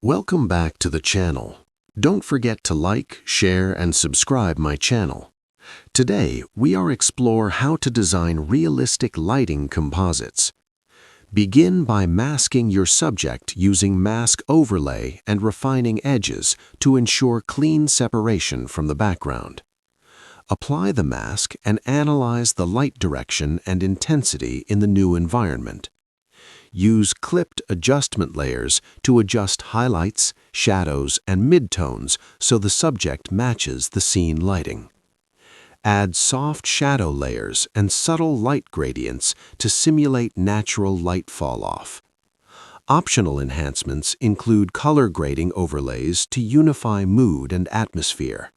Welcome back to the channel. Don't forget to like, share, and subscribe my channel. Today, we are explore how to design realistic lighting composites. Begin by masking your subject using mask overlay and refining edges to ensure clean separation from the background. Apply the mask and analyze the light direction and intensity in the new environment. Use clipped adjustment layers to adjust highlights, shadows, and midtones so the subject matches the scene lighting. Add soft shadow layers and subtle light gradients to simulate natural light fall-off. Optional enhancements include color grading overlays to unify mood and atmosphere.